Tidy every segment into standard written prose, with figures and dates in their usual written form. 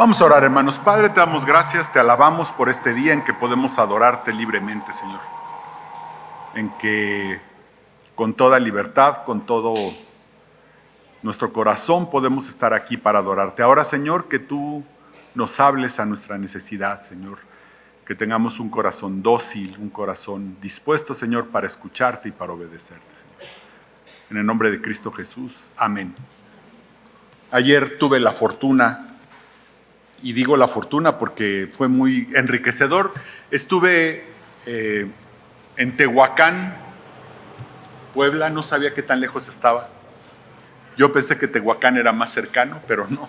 Vamos a orar, hermanos. Padre, te damos gracias, te alabamos por este día en que podemos adorarte libremente, Señor. En que con toda libertad, con todo nuestro corazón podemos estar aquí para adorarte. Ahora, Señor, que tú nos hables a nuestra necesidad, Señor. Que tengamos un corazón dócil, un corazón dispuesto, Señor, para escucharte y para obedecerte, Señor. En el nombre de Cristo Jesús. Amén. Ayer tuve la fortuna, y digo la fortuna porque fue muy enriquecedor. Estuve en Tehuacán, Puebla, no sabía qué tan lejos estaba. Yo pensé que Tehuacán era más cercano, pero no.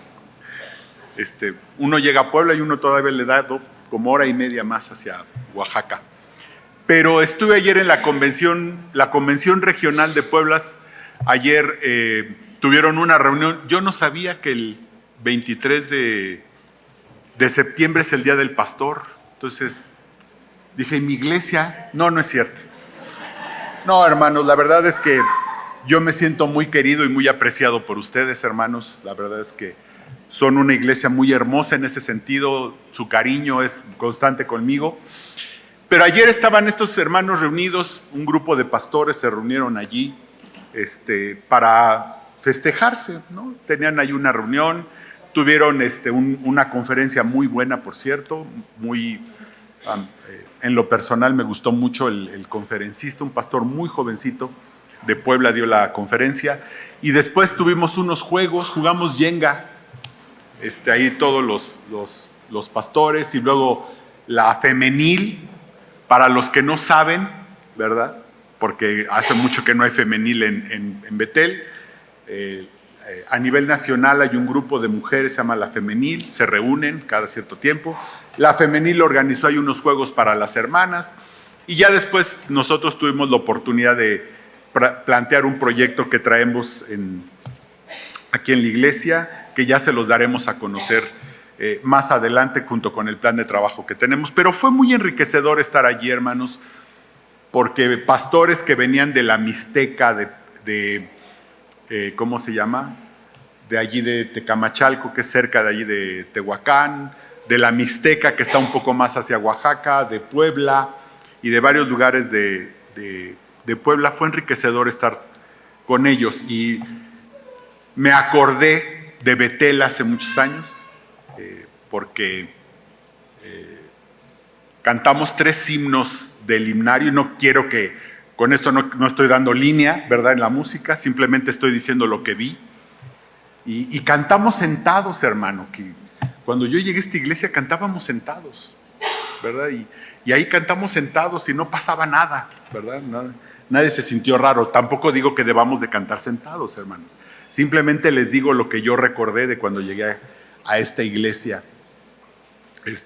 Uno llega a Puebla y uno todavía le da como hora y media más hacia Oaxaca. Pero estuve ayer en la convención regional de Pueblas. Ayer tuvieron una reunión. Yo no sabía que el 23 de septiembre es el Día del Pastor. Entonces dije, ¿mi iglesia? No, no es cierto. No, hermanos, la verdad es que yo me siento muy querido y muy apreciado por ustedes, hermanos. La verdad es que son una iglesia muy hermosa en ese sentido. Su cariño es constante conmigo. Pero ayer estaban estos hermanos reunidos, un grupo de pastores se reunieron allí para festejarse, ¿no? Tenían ahí una reunión. Tuvieron una conferencia muy buena, por cierto, en lo personal me gustó mucho el conferencista, un pastor muy jovencito de Puebla dio la conferencia. Y después tuvimos unos juegos, jugamos Jenga, ahí todos los pastores, y luego la femenil, para los que no saben, ¿verdad? Porque hace mucho que no hay femenil en Betel. A nivel nacional hay un grupo de mujeres, se llama La Femenil, se reúnen cada cierto tiempo. La Femenil organizó ahí unos juegos para las hermanas y ya después nosotros tuvimos la oportunidad de plantear un proyecto que traemos aquí en la iglesia, que ya se los daremos a conocer más adelante junto con el plan de trabajo que tenemos. Pero fue muy enriquecedor estar allí, hermanos, porque pastores que venían de la Mixteca, ¿cómo se llama? De allí de Tecamachalco, que es cerca de allí de Tehuacán, de la Mixteca, que está un poco más hacia Oaxaca, de Puebla y de varios lugares de Puebla. Fue enriquecedor estar con ellos y me acordé de Betel hace muchos años, porque cantamos 3 himnos del himnario y no quiero que con esto no estoy dando línea, ¿verdad? En la música, simplemente estoy diciendo lo que vi. Y cantamos sentados, hermano, que cuando yo llegué a esta iglesia cantábamos sentados, ¿verdad? Y ahí cantamos sentados y no pasaba nada, ¿verdad? Nadie se sintió raro. Tampoco digo que debamos de cantar sentados, hermanos. Simplemente les digo lo que yo recordé de cuando llegué a esta iglesia.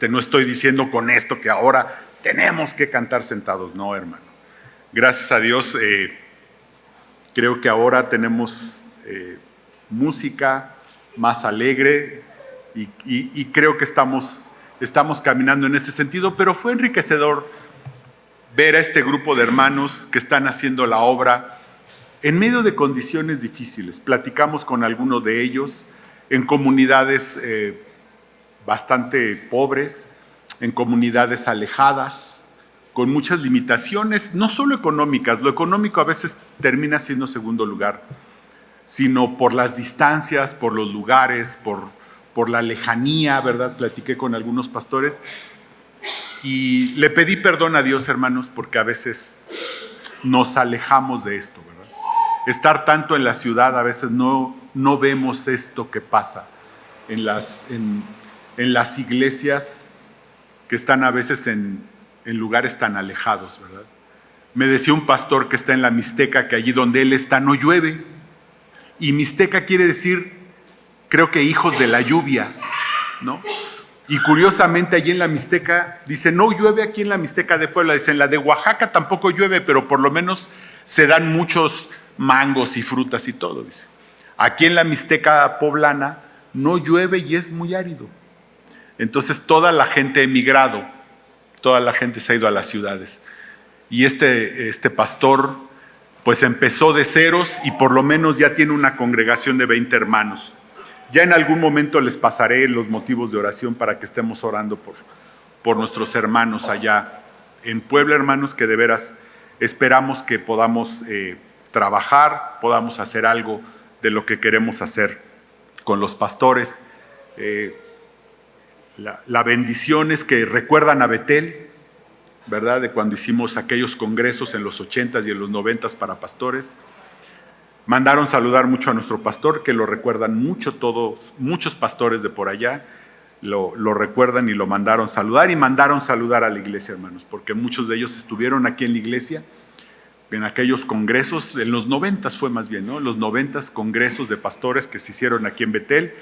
No estoy diciendo con esto que ahora tenemos que cantar sentados, no, hermano. Gracias a Dios, creo que ahora tenemos música más alegre y creo que estamos caminando en ese sentido, pero fue enriquecedor ver a este grupo de hermanos que están haciendo la obra en medio de condiciones difíciles. Platicamos con algunos de ellos en comunidades bastante pobres, en comunidades alejadas, con muchas limitaciones, no solo económicas. Lo económico a veces termina siendo segundo lugar, sino por las distancias, por los lugares, por la lejanía, ¿verdad? Platiqué con algunos pastores y le pedí perdón a Dios, hermanos, porque a veces nos alejamos de esto, ¿verdad? Estar tanto en la ciudad, a veces no vemos esto que pasa en las iglesias que están a veces en lugares tan alejados, ¿verdad? Me decía un pastor que está en la Mixteca que allí donde él está no llueve. Y Mixteca quiere decir, creo que hijos de la lluvia, ¿no? Y curiosamente allí en la Mixteca, dice, no llueve aquí en la Mixteca de Puebla. Dice, en la de Oaxaca tampoco llueve, pero por lo menos se dan muchos mangos y frutas y todo, dice. Aquí en la Mixteca poblana no llueve y es muy árido. Entonces toda la gente ha emigrado, toda la gente se ha ido a las ciudades. Y este pastor pues empezó de ceros y por lo menos ya tiene una congregación de 20 hermanos. Ya en algún momento les pasaré los motivos de oración para que estemos orando por nuestros hermanos allá en Puebla, hermanos, que de veras esperamos que podamos trabajar, podamos hacer algo de lo que queremos hacer con los pastores. La bendición es que recuerdan a Betel, ¿verdad? De cuando hicimos aquellos congresos en los 80s y en los 90s para pastores. Mandaron saludar mucho a nuestro pastor, que lo recuerdan mucho todos, muchos pastores de por allá lo recuerdan y lo mandaron saludar, y mandaron saludar a la iglesia, hermanos, porque muchos de ellos estuvieron aquí en la iglesia, en aquellos congresos, en los 90s fue más bien, ¿no? Los 90s congresos de pastores que se hicieron aquí en Betel,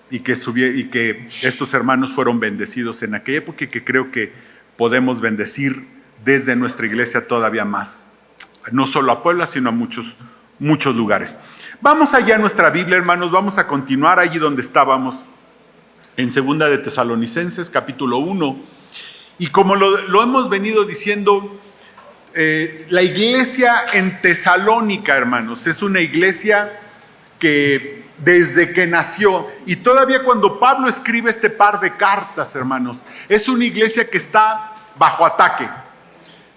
y que estos hermanos fueron bendecidos en aquella época, y que creo que podemos bendecir desde nuestra iglesia todavía más, no solo a Puebla, sino a muchos lugares. Vamos allá a nuestra Biblia, hermanos, vamos a continuar allí donde estábamos, en Segunda de Tesalonicenses, capítulo 1, y como lo hemos venido diciendo, la iglesia en Tesalónica, hermanos, es una iglesia que desde que nació, y todavía cuando Pablo escribe este par de cartas, hermanos, es una iglesia que está bajo ataque.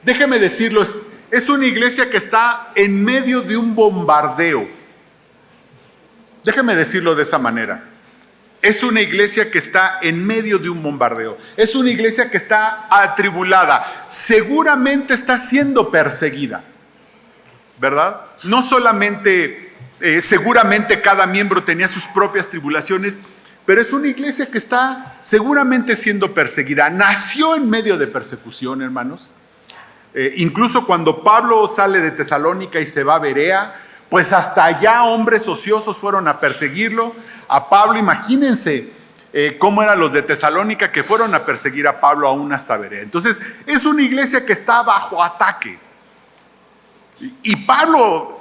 Déjeme decirlo, es una iglesia que está en medio de un bombardeo. Déjeme decirlo de esa manera. Es una iglesia que está en medio de un bombardeo. Es una iglesia que está atribulada. Seguramente está siendo perseguida, ¿verdad? No solamente, seguramente cada miembro tenía sus propias tribulaciones, pero es una iglesia que está seguramente siendo perseguida. Nació en medio de persecución, hermanos. Incluso cuando Pablo sale de Tesalónica y se va a Berea, pues hasta allá hombres ociosos fueron a perseguirlo. A Pablo, imagínense cómo eran los de Tesalónica, que fueron a perseguir a Pablo aún hasta Berea. Entonces, es una iglesia que está bajo ataque. Y Pablo,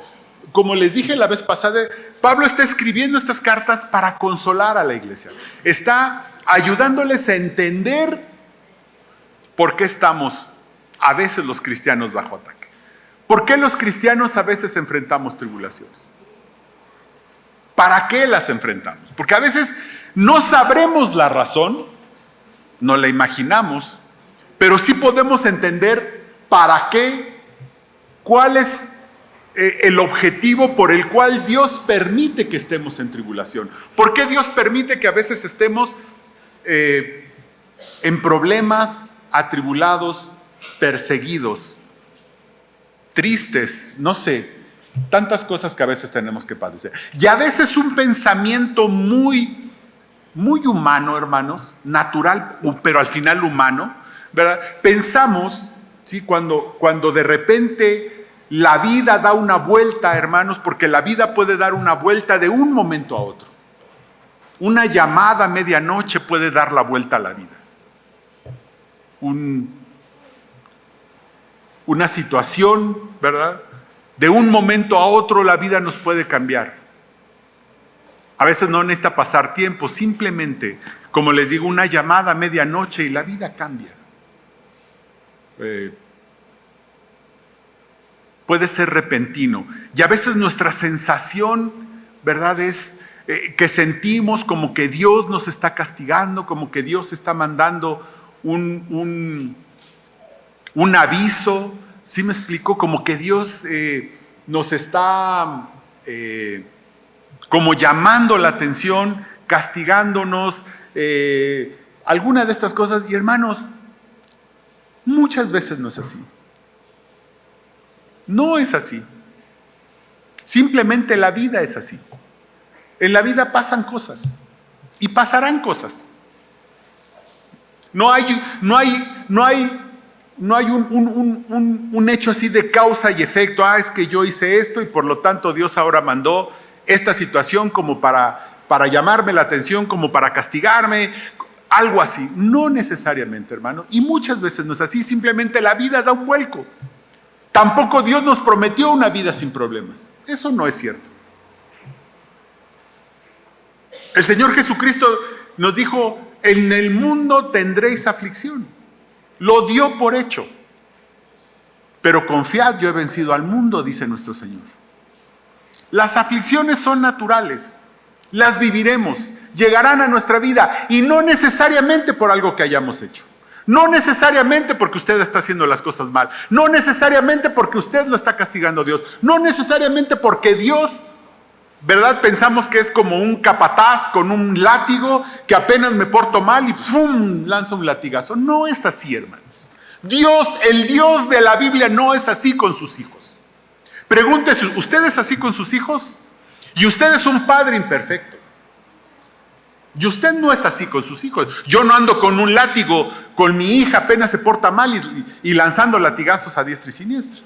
como les dije la vez pasada, Pablo está escribiendo estas cartas para consolar a la iglesia. Está ayudándoles a entender por qué estamos a veces los cristianos bajo ataque. ¿Por qué los cristianos a veces enfrentamos tribulaciones? ¿Para qué las enfrentamos? Porque a veces no sabremos la razón, no la imaginamos, pero sí podemos entender para qué, cuál es el objetivo por el cual Dios permite que estemos en tribulación. ¿Por qué Dios permite que a veces estemos en problemas, atribulados, perseguidos, tristes, no sé, tantas cosas que a veces tenemos que padecer? Y a veces un pensamiento muy humano, hermanos, natural, pero al final humano, ¿verdad? Pensamos, ¿sí? Cuando de repente la vida da una vuelta, hermanos, porque la vida puede dar una vuelta de un momento a otro. Una llamada a medianoche puede dar la vuelta a la vida. Una situación, ¿verdad? De un momento a otro la vida nos puede cambiar. A veces no necesita pasar tiempo, simplemente, como les digo, una llamada a medianoche y la vida cambia. Puede ser repentino. Y a veces nuestra sensación, ¿verdad?, es que sentimos como que Dios nos está castigando, como que Dios está mandando un aviso. ¿Sí me explico? Como que Dios nos está como llamando la atención, castigándonos, alguna de estas cosas. Y hermanos, muchas veces no es así. No es así. Simplemente la vida es así. En la vida pasan cosas y pasarán cosas. No hay un hecho así de causa y efecto. Es que yo hice esto y por lo tanto Dios ahora mandó esta situación como para llamarme la atención, como para castigarme, algo así. No necesariamente, hermano. Y muchas veces no es así. Simplemente la vida da un vuelco. Tampoco Dios nos prometió una vida sin problemas. Eso no es cierto. El Señor Jesucristo nos dijo: en el mundo tendréis aflicción. Lo dio por hecho. Pero confiad, yo he vencido al mundo, dice nuestro Señor. Las aflicciones son naturales. las viviremos, llegarán a nuestra vida, y no necesariamente por algo que hayamos hecho. No necesariamente porque usted está haciendo las cosas mal. No necesariamente porque usted lo está castigando a Dios. No necesariamente porque Dios, ¿verdad? Pensamos que es como un capataz con un látigo que apenas me porto mal y ¡pum! Lanza un latigazo. No es así, hermanos. Dios, el Dios de la Biblia, no es así con sus hijos. Pregúntese, ¿usted es así con sus hijos? Y usted es un padre imperfecto. Y usted no es así con sus hijos. Yo no ando con un látigo con mi hija, apenas se porta mal y lanzando latigazos a diestra y siniestra.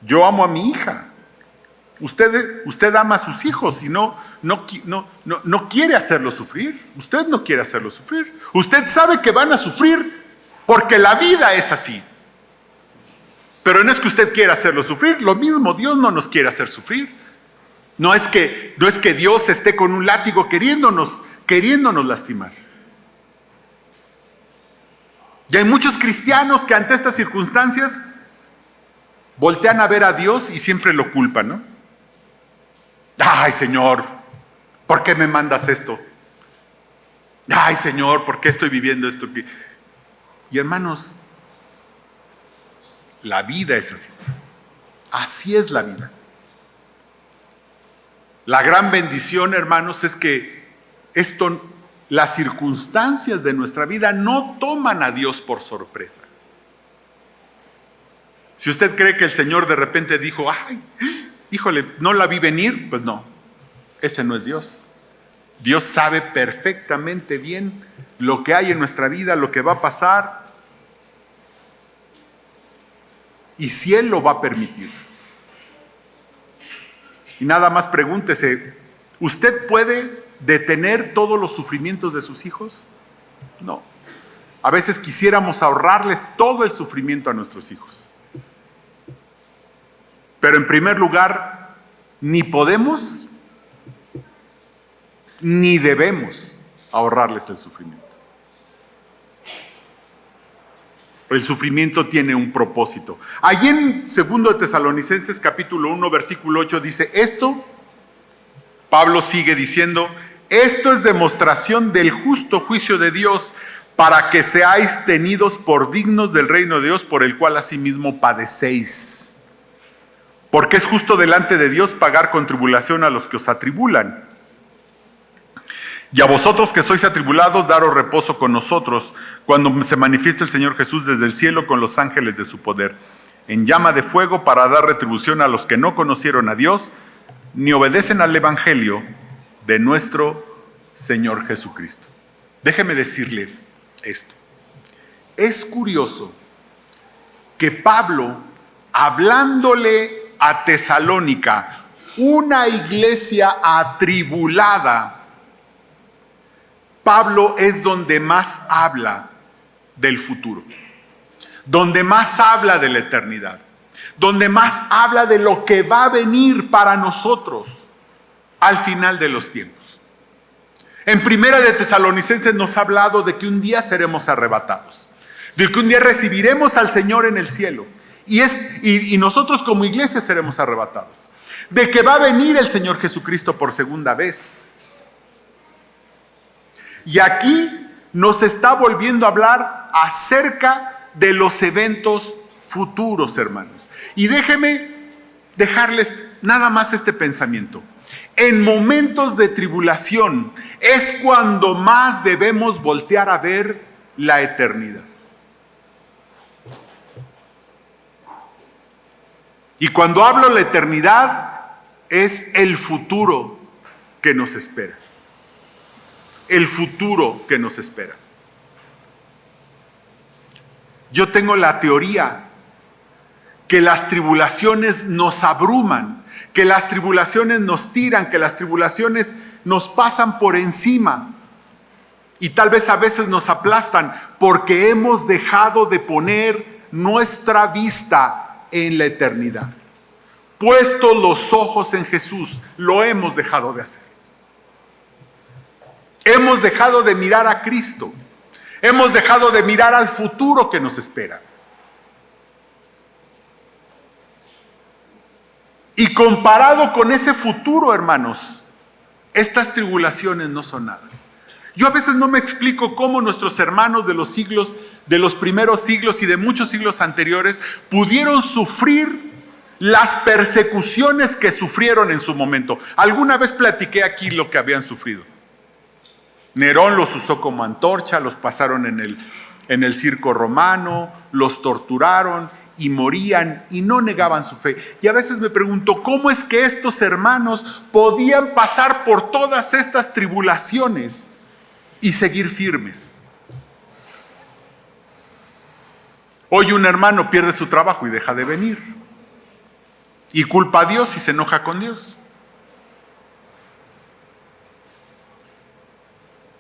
Yo amo a mi hija. Usted ama a sus hijos y no quiere hacerlos sufrir. Usted no quiere hacerlos sufrir. Usted sabe que van a sufrir porque la vida es así. Pero no es que usted quiera hacerlos sufrir. Lo mismo, Dios no nos quiere hacer sufrir. No es que Dios esté con un látigo queriéndonos lastimar. Y hay muchos cristianos que ante estas circunstancias voltean a ver a Dios y siempre lo culpan, ¿no? Ay, Señor, ¿por qué me mandas esto? Ay, Señor, ¿por qué estoy viviendo esto? Y hermanos, la vida es así. Así es la vida. La gran bendición, hermanos, es que las circunstancias de nuestra vida no toman a Dios por sorpresa. Si usted cree que el Señor de repente dijo, ay, híjole, no la vi venir, pues no, ese no es Dios. Dios sabe perfectamente bien lo que hay en nuestra vida, lo que va a pasar, y si Él lo va a permitir. Y nada más pregúntese, ¿usted puede detener todos los sufrimientos de sus hijos? No. A veces quisiéramos ahorrarles todo el sufrimiento a nuestros hijos. Pero en primer lugar, ni podemos ni debemos ahorrarles el sufrimiento. El sufrimiento tiene un propósito. Allí en 2 Tesalonicenses capítulo 1 versículo 8 dice esto. Pablo sigue diciendo, esto es demostración del justo juicio de Dios para que seáis tenidos por dignos del reino de Dios por el cual asimismo padecéis. Porque es justo delante de Dios pagar con tribulación a los que os atribulan. Y a vosotros que sois atribulados, daros reposo con nosotros, cuando se manifieste el Señor Jesús desde el cielo con los ángeles de su poder, en llama de fuego para dar retribución a los que no conocieron a Dios, ni obedecen al Evangelio de nuestro Señor Jesucristo. Déjeme decirle esto. Es curioso que Pablo, hablándole a Tesalónica, una iglesia atribulada, Pablo es donde más habla del futuro, donde más habla de la eternidad, donde más habla de lo que va a venir para nosotros al final de los tiempos. En Primera de Tesalonicenses nos ha hablado de que un día seremos arrebatados, de que un día recibiremos al Señor en el cielo y nosotros como iglesia seremos arrebatados, de que va a venir el Señor Jesucristo por segunda vez. Y aquí nos está volviendo a hablar acerca de los eventos futuros, hermanos. Y déjeme dejarles nada más este pensamiento. En momentos de tribulación es cuando más debemos voltear a ver la eternidad. Y cuando hablo de la eternidad es el futuro que nos espera. El futuro que nos espera. Yo tengo la teoría que las tribulaciones nos abruman, que las tribulaciones nos tiran, que las tribulaciones nos pasan por encima y tal vez a veces nos aplastan porque hemos dejado de poner nuestra vista en la eternidad. Puesto los ojos en Jesús, lo hemos dejado de hacer. Hemos dejado de mirar a Cristo. Hemos dejado de mirar al futuro que nos espera. Y comparado con ese futuro, hermanos, estas tribulaciones no son nada. Yo a veces no me explico cómo nuestros hermanos de los siglos, de los primeros siglos y de muchos siglos anteriores, pudieron sufrir las persecuciones que sufrieron en su momento. Alguna vez platiqué aquí lo que habían sufrido. Nerón los usó como antorcha, los pasaron en el circo romano, los torturaron y morían y no negaban su fe. Y a veces me pregunto, ¿cómo es que estos hermanos podían pasar por todas estas tribulaciones y seguir firmes? Hoy un hermano pierde su trabajo y deja de venir. Y culpa a Dios y se enoja con Dios.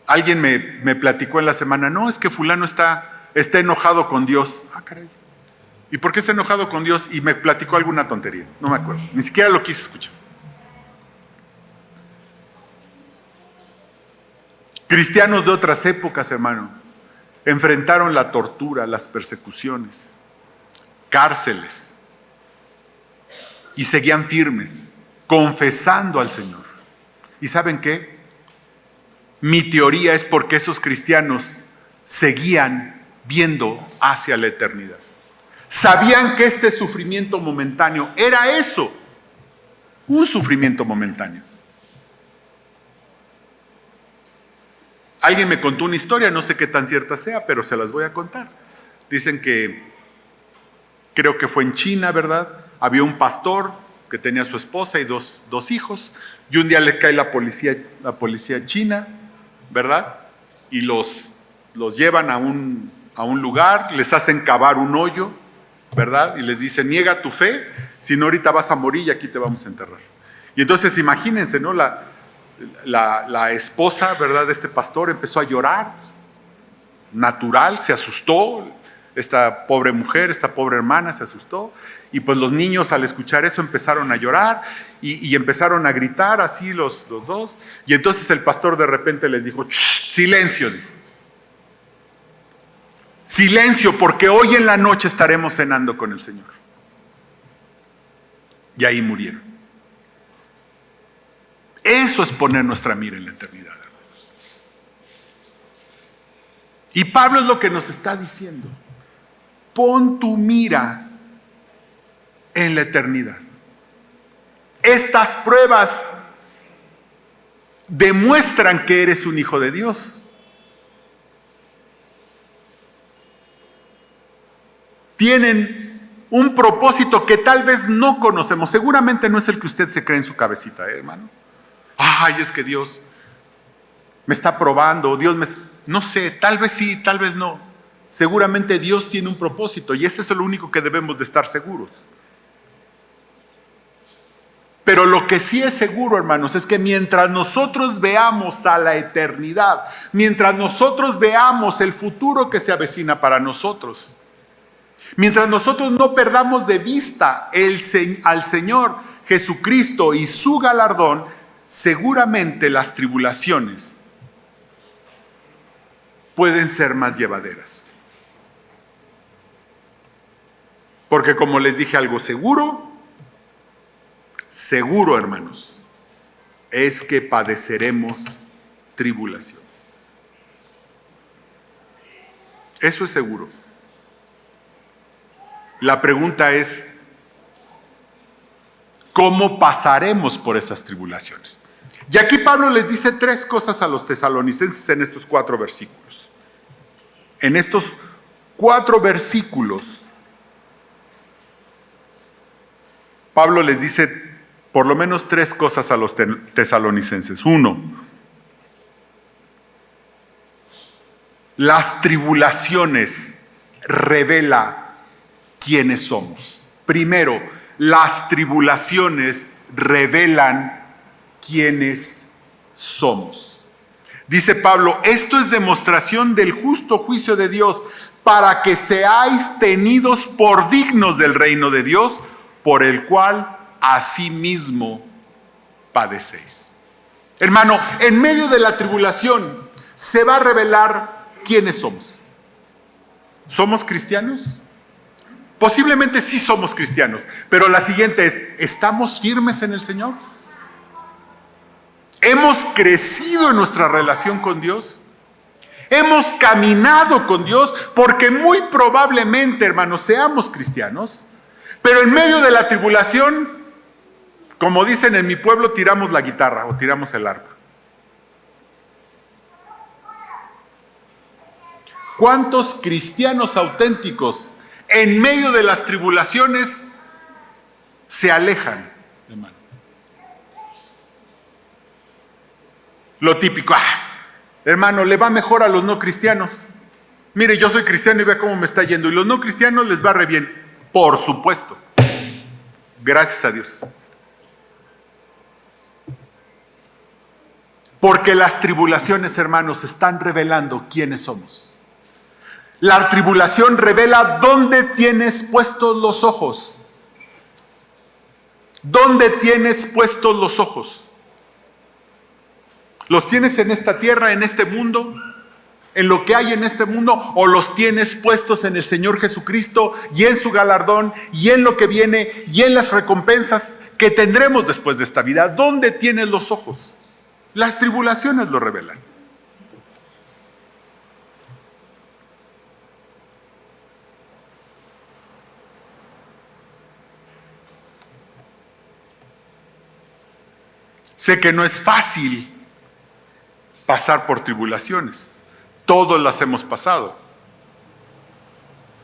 Alguien me platicó en la semana, no, es que fulano está enojado con Dios. Ah, caray. ¿Y por qué está enojado con Dios? Y me platicó alguna tontería, no me acuerdo. Ni siquiera lo quise escuchar. Cristianos de otras épocas, hermano, enfrentaron la tortura, las persecuciones, cárceles, y seguían firmes, confesando al Señor. ¿Y saben qué? Mi teoría es porque esos cristianos seguían viendo hacia la eternidad. Sabían que este sufrimiento momentáneo era eso, un sufrimiento momentáneo. Alguien me contó una historia, no sé qué tan cierta sea, pero se las voy a contar. Dicen que, creo que fue en China, ¿verdad? Había un pastor que tenía a su esposa y dos hijos, y un día le cae la policía china, ¿verdad? Y los llevan a un lugar, les hacen cavar un hoyo, ¿verdad? Y les dicen, niega tu fe, si no ahorita vas a morir y aquí te vamos a enterrar. Y entonces imagínense, ¿no? La esposa, ¿verdad?, de este pastor empezó a llorar, natural, se asustó, esta pobre mujer, esta pobre hermana se asustó, y pues los niños al escuchar eso empezaron a llorar y empezaron a gritar así los dos, y entonces el pastor de repente les dijo, silencio, dice. Silencio, porque hoy en la noche estaremos cenando con el Señor. Y ahí murieron. Eso es poner nuestra mira en la eternidad, hermanos. Y Pablo es lo que nos está diciendo. Pon tu mira en la eternidad. Estas pruebas demuestran que eres un hijo de Dios. Tienen un propósito que tal vez no conocemos. Seguramente no es el que usted se cree en su cabecita, hermano. Ay, es que Dios me está probando, no sé, tal vez sí, tal vez no. Seguramente Dios tiene un propósito y ese es lo único que debemos de estar seguros. Pero lo que sí es seguro, hermanos, es que mientras nosotros veamos a la eternidad, mientras nosotros veamos el futuro que se avecina para nosotros, mientras nosotros no perdamos de vista al Señor Jesucristo y su galardón, seguramente las tribulaciones pueden ser más llevaderas. Porque como les dije, algo seguro, hermanos, es que padeceremos tribulaciones. Eso es seguro. La pregunta es, ¿cómo pasaremos por esas tribulaciones? Y aquí Pablo les dice 3 cosas a los tesalonicenses en estos 4 versículos. En estos 4 versículos, Pablo les dice por lo menos 3 cosas a los tesalonicenses. 1, las tribulaciones revela quiénes somos. Primero, las tribulaciones revelan quiénes somos. Dice Pablo, esto es demostración del justo juicio de Dios para que seáis tenidos por dignos del reino de Dios, por el cual asimismo padecéis. Hermano, en medio de la tribulación se va a revelar quiénes somos. ¿Somos cristianos? Posiblemente sí somos cristianos, pero la siguiente es, ¿estamos firmes en el Señor? ¿Hemos crecido en nuestra relación con Dios? ¿Hemos caminado con Dios? Porque muy probablemente, hermanos, seamos cristianos, pero en medio de la tribulación, como dicen en mi pueblo, tiramos la guitarra o tiramos el arpa. ¿Cuántos cristianos auténticos en medio de las tribulaciones se alejan, hermano? Lo típico, hermano, le va mejor a los no cristianos. Mire, yo soy cristiano y ve cómo me está yendo. Y los no cristianos les va re bien. Por supuesto. Gracias a Dios. Porque las tribulaciones, hermanos, están revelando quiénes somos. La tribulación revela dónde tienes puestos los ojos. ¿Dónde tienes puestos los ojos? ¿Los tienes en esta tierra, en este mundo? ¿En lo que hay en este mundo? ¿O los tienes puestos en el Señor Jesucristo y en su galardón y en lo que viene y en las recompensas que tendremos después de esta vida? ¿Dónde tienes los ojos? Las tribulaciones lo revelan. Sé que no es fácil pasar por tribulaciones. Todos las hemos pasado.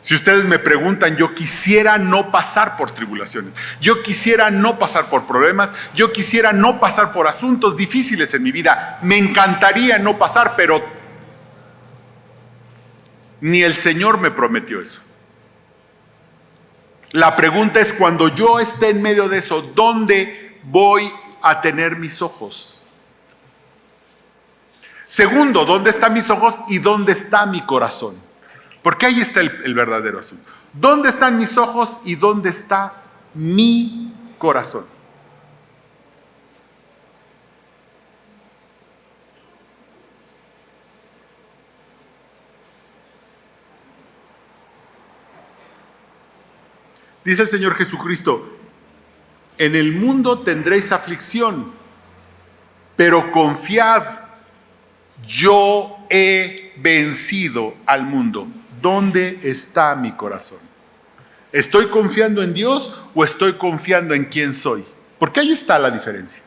Si ustedes me preguntan, yo quisiera no pasar por tribulaciones. Yo quisiera no pasar por problemas. Yo quisiera no pasar por asuntos difíciles en mi vida. Me encantaría no pasar, pero ni el Señor me prometió eso. La pregunta es, cuando yo esté en medio de eso, ¿dónde voy a tener mis ojos? Segundo, ¿dónde están mis ojos y dónde está mi corazón? Porque ahí está el verdadero asunto. ¿Dónde están mis ojos y dónde está mi corazón? Dice el Señor Jesucristo, en el mundo tendréis aflicción, pero confiad, yo he vencido al mundo. ¿Dónde está mi corazón? ¿Estoy confiando en Dios o estoy confiando en quién soy? Porque ahí está la diferencia.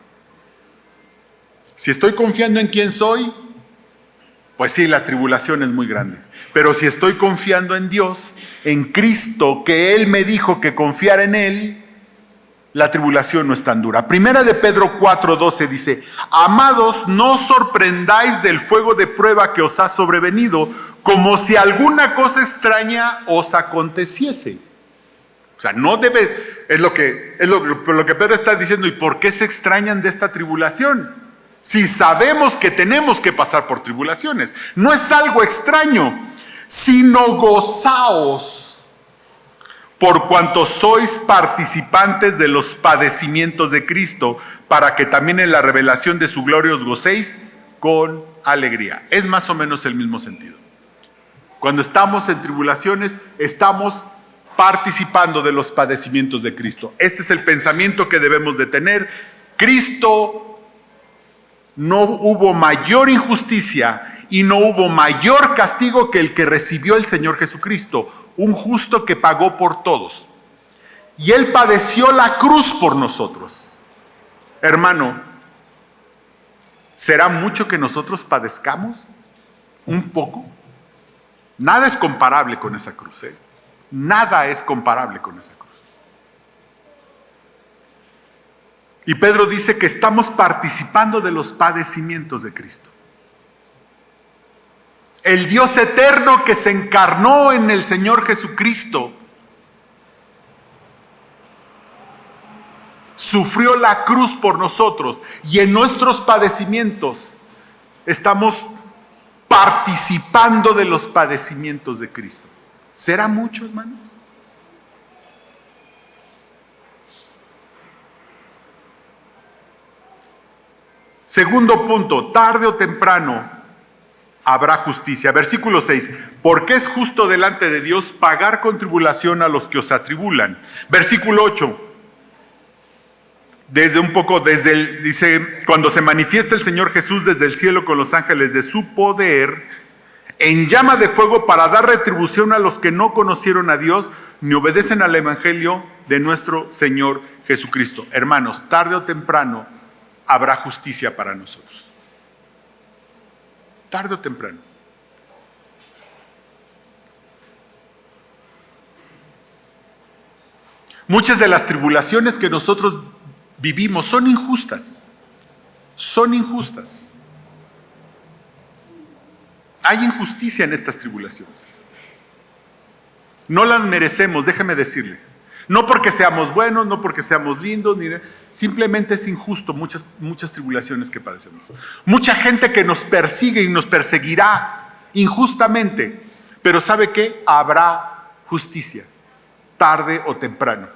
Si estoy confiando en quién soy, pues sí, la tribulación es muy grande. Pero si estoy confiando en Dios, en Cristo, que Él me dijo que confiara en Él, la tribulación no es tan dura. Primera de Pedro 4:12 dice, amados, no os sorprendáis del fuego de prueba que os ha sobrevenido, como si alguna cosa extraña os aconteciese. O sea, no debe, es lo que Pedro está diciendo. ¿Y por qué se extrañan de esta tribulación? Si sabemos que tenemos que pasar por tribulaciones. No es algo extraño, sino gozaos por cuanto sois participantes de los padecimientos de Cristo, para que también en la revelación de su gloria os gocéis con alegría. Es más o menos el mismo sentido. Cuando estamos en tribulaciones, estamos participando de los padecimientos de Cristo. Este es el pensamiento que debemos de tener. Cristo, no hubo mayor injusticia y no hubo mayor castigo que el que recibió el Señor Jesucristo. Un justo que pagó por todos. Y Él padeció la cruz por nosotros. Hermano, ¿será mucho que nosotros padezcamos? ¿Un poco? Nada es comparable con esa cruz, ¿eh? Nada es comparable con esa cruz. Y Pedro dice que estamos participando de los padecimientos de Cristo. El Dios eterno que se encarnó en el Señor Jesucristo sufrió la cruz por nosotros, y en nuestros padecimientos estamos participando de los padecimientos de Cristo. ¿Será mucho, hermanos? Segundo punto, tarde o temprano habrá justicia. Versículo 6. Porque es justo delante de Dios pagar con tribulación a los que os atribulan. Versículo 8. Dice, cuando se manifiesta el Señor Jesús desde el cielo con los ángeles de su poder, en llama de fuego para dar retribución a los que no conocieron a Dios ni obedecen al evangelio de nuestro Señor Jesucristo. Hermanos, tarde o temprano habrá justicia para nosotros. Tarde o temprano. Muchas de las tribulaciones que nosotros vivimos son injustas. Son injustas. Hay injusticia en estas tribulaciones. No las merecemos, déjeme decirle. No porque seamos buenos, no porque seamos lindos, simplemente es injusto muchas tribulaciones que padecemos. Mucha gente que nos persigue y nos perseguirá injustamente. Pero ¿sabe qué? Habrá justicia, tarde o temprano.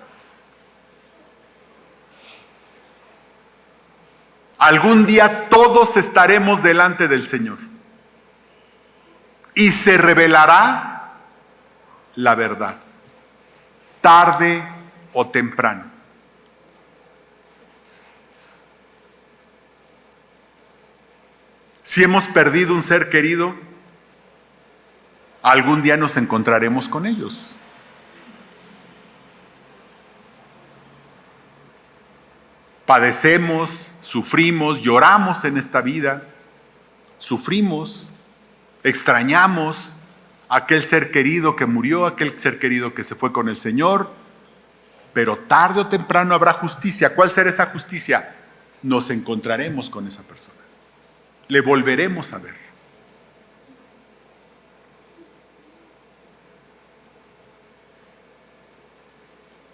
Algún día todos estaremos delante del Señor y se revelará la verdad, tarde o temprano. Si hemos perdido un ser querido, algún día nos encontraremos con ellos. Padecemos, sufrimos, lloramos en esta vida, sufrimos, extrañamos a aquel ser querido que murió, aquel ser querido que se fue con el Señor, pero tarde o temprano habrá justicia. ¿Cuál será esa justicia? Nos encontraremos con esa persona, le volveremos a ver.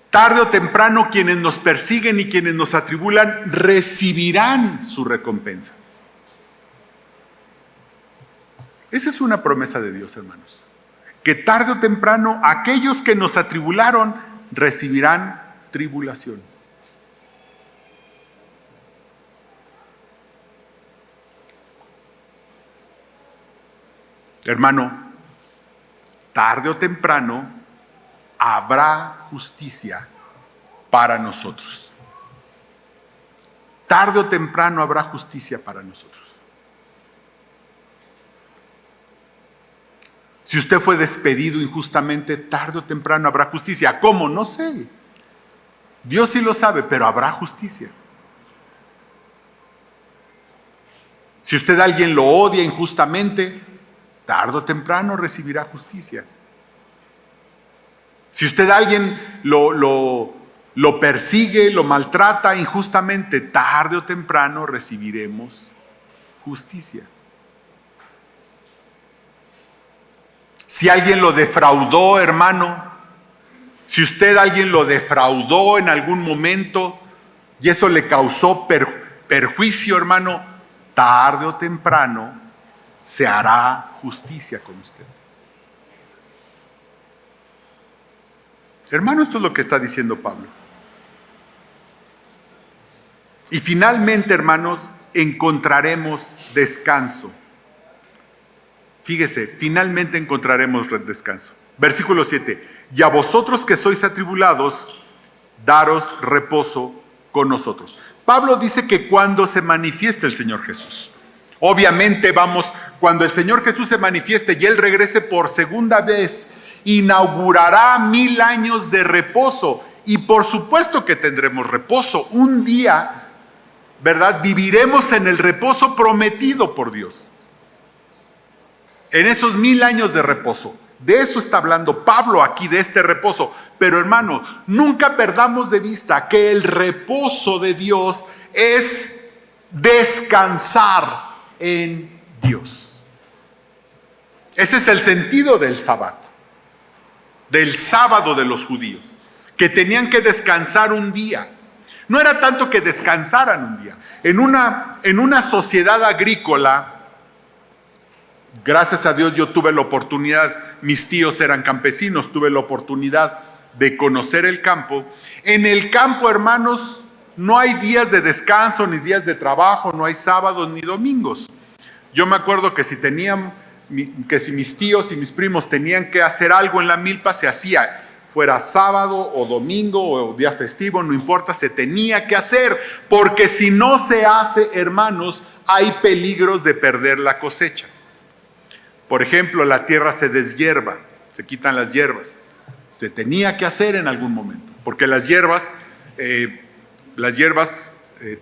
Tarde o temprano quienes nos persiguen y quienes nos atribulan recibirán su recompensa. Esa es una promesa de Dios, hermanos. Que tarde o temprano aquellos que nos atribularon recibirán tribulación. Hermano, tarde o temprano habrá justicia para nosotros. Tarde o temprano habrá justicia para nosotros. Si usted fue despedido injustamente, tarde o temprano habrá justicia. ¿Cómo? No sé. Dios sí lo sabe, pero habrá justicia. Si usted a alguien lo odia injustamente, tarde o temprano recibirá justicia. Si usted a alguien lo persigue, lo maltrata injustamente, tarde o temprano recibiremos justicia. Si alguien lo defraudó, hermano, si usted a alguien lo defraudó en algún momento y eso le causó perjuicio, hermano, tarde o temprano se hará justicia con usted. Hermano, esto es lo que está diciendo Pablo. Y finalmente, hermanos, encontraremos descanso. Fíjese, finalmente encontraremos descanso. Versículo 7. Y a vosotros que sois atribulados, daros reposo con nosotros. Pablo dice que cuando se manifieste el Señor Jesús, obviamente cuando el Señor Jesús se manifieste y Él regrese por segunda vez, inaugurará 1000 años de reposo. Y por supuesto que tendremos reposo. Un día, ¿verdad? Viviremos en el reposo prometido por Dios. En esos 1000 años de reposo. De eso está hablando Pablo aquí, de este reposo. Pero hermano, nunca perdamos de vista que el reposo de Dios es descansar en Dios. Ese es el sentido del sábado de los judíos, que tenían que descansar un día. No era tanto que descansaran un día. En una sociedad agrícola, gracias a Dios yo tuve la oportunidad, mis tíos eran campesinos, tuve la oportunidad de conocer el campo. En el campo, hermanos, no hay días de descanso ni días de trabajo, no hay sábados ni domingos. Yo me acuerdo que si teníamos que si mis tíos y mis primos tenían que hacer algo en la milpa, se hacía. Fuera sábado o domingo o día festivo, no importa, se tenía que hacer. Porque si no se hace, hermanos, hay peligros de perder la cosecha. Por ejemplo, la tierra se deshierva, se quitan las hierbas. Se tenía que hacer en algún momento, porque las hierbas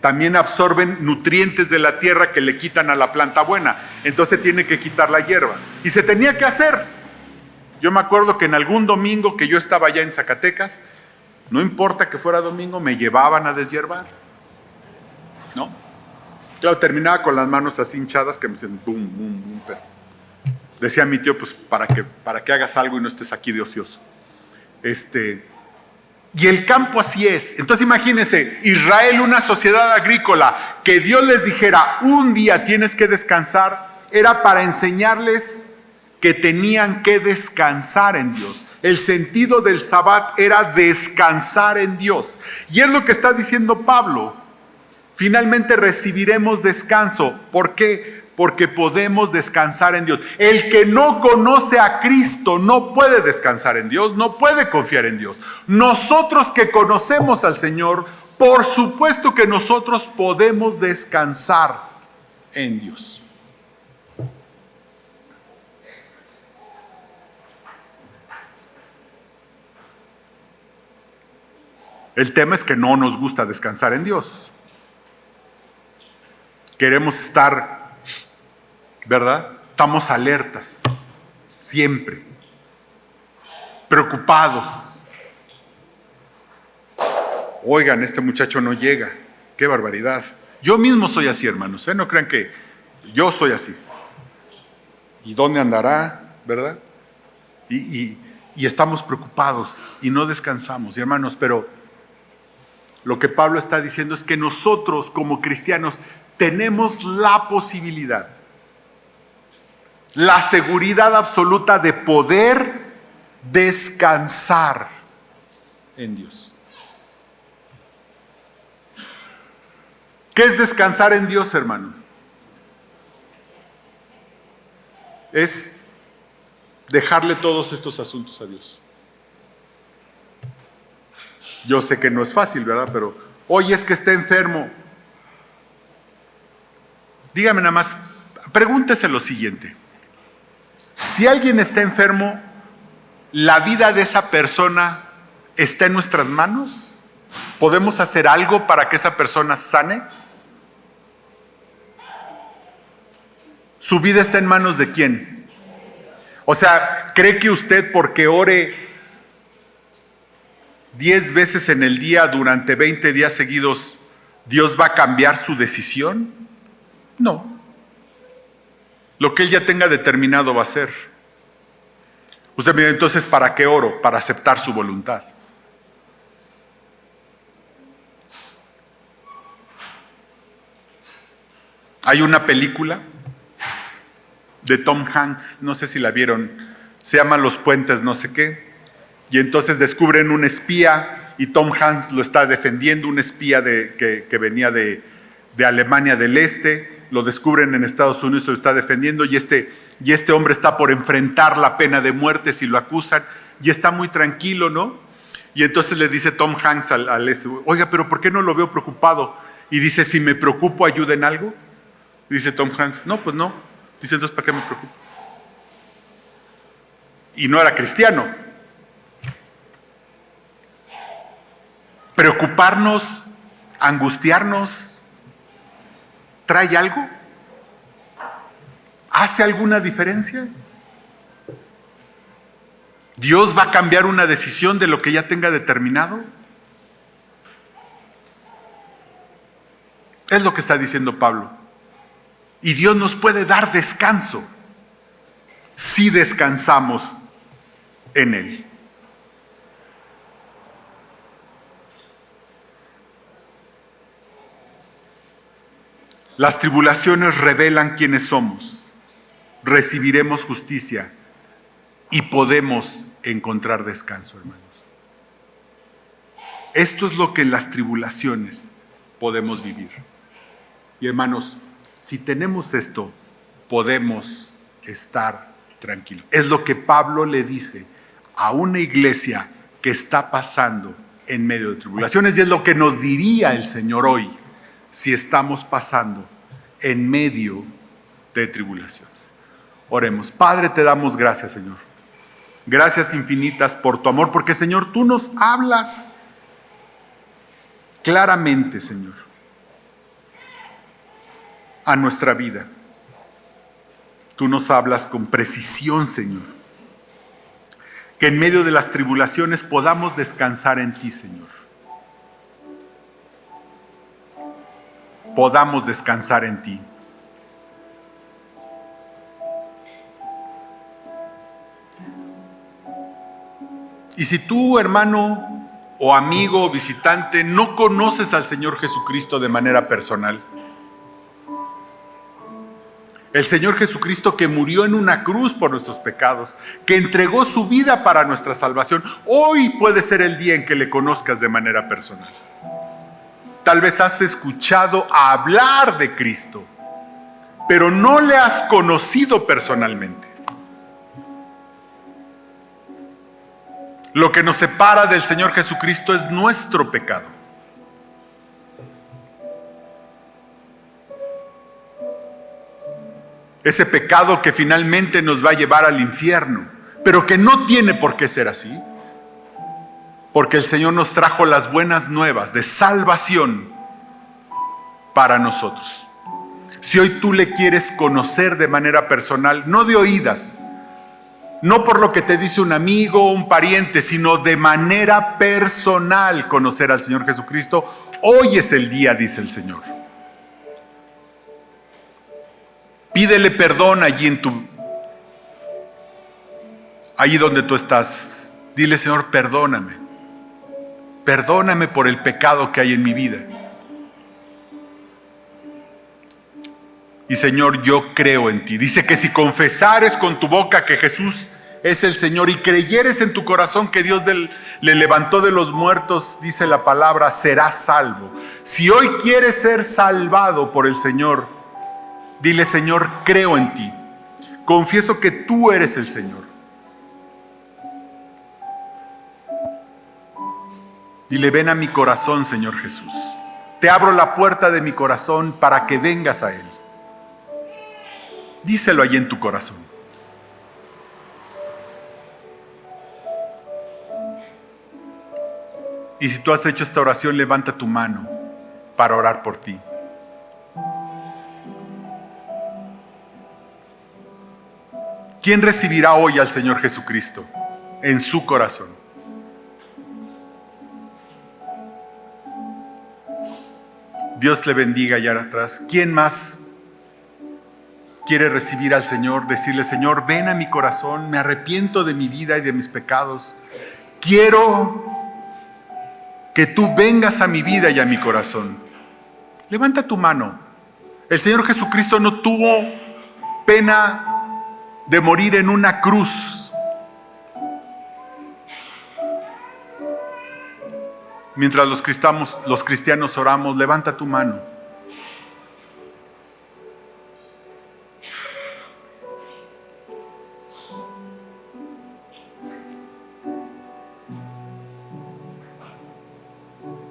también absorben nutrientes de la tierra que le quitan a la planta buena. Entonces tiene que quitar la hierba. Y se tenía que hacer. Yo me acuerdo que en algún domingo que yo estaba allá en Zacatecas, no importa que fuera domingo, me llevaban a deshiervar. ¿No? Claro, terminaba con las manos así hinchadas que me decían bum, bum, bum, pero decía mi tío, pues para que hagas algo y no estés aquí de ocioso. Y el campo así es. Entonces imagínense, Israel, una sociedad agrícola, que Dios les dijera, un día tienes que descansar, era para enseñarles que tenían que descansar en Dios. El sentido del Sabbat era descansar en Dios. Y es lo que está diciendo Pablo. Finalmente recibiremos descanso. ¿Por qué? Porque podemos descansar en Dios. El que no conoce a Cristo no puede descansar en Dios, no puede confiar en Dios. Nosotros que conocemos al Señor, por supuesto que nosotros podemos descansar en Dios. El tema es que no nos gusta descansar en Dios. Queremos estar, ¿verdad? Estamos alertas, siempre, preocupados. Oigan, este muchacho no llega, qué barbaridad. Yo mismo soy así, hermanos, no crean que yo soy así. ¿Y dónde andará, verdad? Y estamos preocupados y no descansamos, y hermanos, pero lo que Pablo está diciendo es que nosotros como cristianos tenemos la posibilidad, la seguridad absoluta de poder descansar en Dios. ¿Qué es descansar en Dios, hermano? Es dejarle todos estos asuntos a Dios. Yo sé que no es fácil, ¿verdad? Pero, oye, es que está enfermo. Dígame nada más, pregúntese lo siguiente. Si alguien está enfermo, ¿la vida de esa persona está en nuestras manos? ¿Podemos hacer algo para que esa persona sane? ¿Su vida está en manos de quién? O sea, ¿cree que usted porque ore 10 veces en el día durante 20 días seguidos, Dios va a cambiar su decisión? No. Lo que Él ya tenga determinado va a ser. Usted me dice, entonces, ¿para qué oro? Para aceptar su voluntad. Hay una película de Tom Hanks, no sé si la vieron, se llama Los Puentes no sé qué, y entonces descubren un espía y Tom Hanks lo está defendiendo, un espía que venía de Alemania del Este, lo descubren en Estados Unidos, lo está defendiendo y este hombre está por enfrentar la pena de muerte si lo acusan y está muy tranquilo, ¿no? Y entonces le dice Tom Hanks al oiga, pero ¿por qué no lo veo preocupado? Y dice, si me preocupo, ¿ayuda en algo? Dice Tom Hanks, no, pues no. Dice, entonces, ¿para qué me preocupo? Y no era cristiano. Preocuparnos, angustiarnos, ¿trae algo? ¿Hace alguna diferencia? ¿Dios va a cambiar una decisión de lo que ya tenga determinado? Es lo que está diciendo Pablo. Y Dios nos puede dar descanso si descansamos en Él. Las tribulaciones revelan quiénes somos. Recibiremos justicia y podemos encontrar descanso, hermanos. Esto es lo que en las tribulaciones podemos vivir. Y hermanos, si tenemos esto, podemos estar tranquilo. Es lo que Pablo le dice a una iglesia que está pasando en medio de tribulaciones, y es lo que nos diría el Señor hoy si estamos pasando en medio de tribulaciones. Oremos. Padre, te damos gracias, Señor. Gracias infinitas por tu amor, porque, Señor, tú nos hablas claramente, Señor, a nuestra vida. Tú nos hablas con precisión, Señor. Que en medio de las tribulaciones podamos descansar en ti, Señor. Podamos descansar en ti. Y si tú, hermano o amigo o visitante, no conoces al Señor Jesucristo de manera personal, el Señor Jesucristo que murió en una cruz por nuestros pecados, que entregó su vida para nuestra salvación, hoy puede ser el día en que le conozcas de manera personal. Tal vez has escuchado hablar de Cristo, pero no le has conocido personalmente. Lo que nos separa del Señor Jesucristo es nuestro pecado. Ese pecado que finalmente nos va a llevar al infierno, pero que no tiene por qué ser así, porque el Señor nos trajo las buenas nuevas de salvación para nosotros. Si hoy tú le quieres conocer de manera personal, no de oídas, no por lo que te dice un amigo o un pariente, sino de manera personal conocer al Señor Jesucristo, hoy es el día, dice el Señor. Pídele perdón allí donde tú estás. Dile, Señor, perdóname. Perdóname por el pecado que hay en mi vida. Y, Señor, yo creo en ti. Dice que si confesares con tu boca que Jesús es el Señor y creyeres en tu corazón que Dios le levantó de los muertos, dice la palabra, serás salvo. Si hoy quieres ser salvado por el Señor, dile, Señor, creo en ti. Confieso que tú eres el Señor. Dile, ven a mi corazón, Señor Jesús. Te abro la puerta de mi corazón para que vengas a Él. Díselo allí en tu corazón. Y si tú has hecho esta oración, levanta tu mano para orar por ti. ¿Quién recibirá hoy al Señor Jesucristo en su corazón? Dios le bendiga allá atrás. ¿Quién más quiere recibir al Señor? Decirle, Señor, ven a mi corazón, me arrepiento de mi vida y de mis pecados. Quiero que tú vengas a mi vida y a mi corazón. Levanta tu mano. El Señor Jesucristo no tuvo pena de morir en una cruz. Mientras los cristianos oramos, levanta tu mano.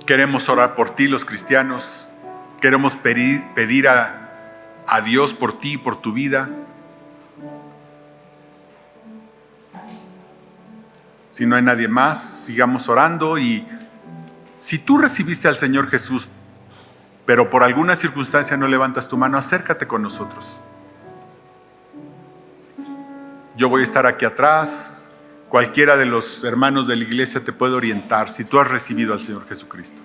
Queremos orar por ti, los cristianos. Queremos pedir a Dios por ti, por tu vida. Si no hay nadie más, sigamos orando. Y si tú recibiste al Señor Jesús, pero por alguna circunstancia no levantas tu mano, acércate con nosotros. Yo voy a estar aquí atrás. Cualquiera de los hermanos de la iglesia te puede orientar si tú has recibido al Señor Jesucristo.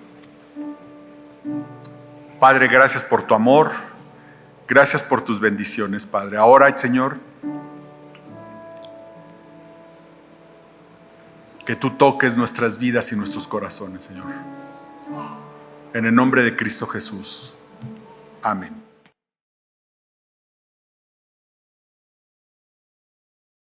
Padre, gracias por tu amor. Gracias por tus bendiciones, Padre. Ahora, Señor, que tú toques nuestras vidas y nuestros corazones, Señor. En el nombre de Cristo Jesús. Amén.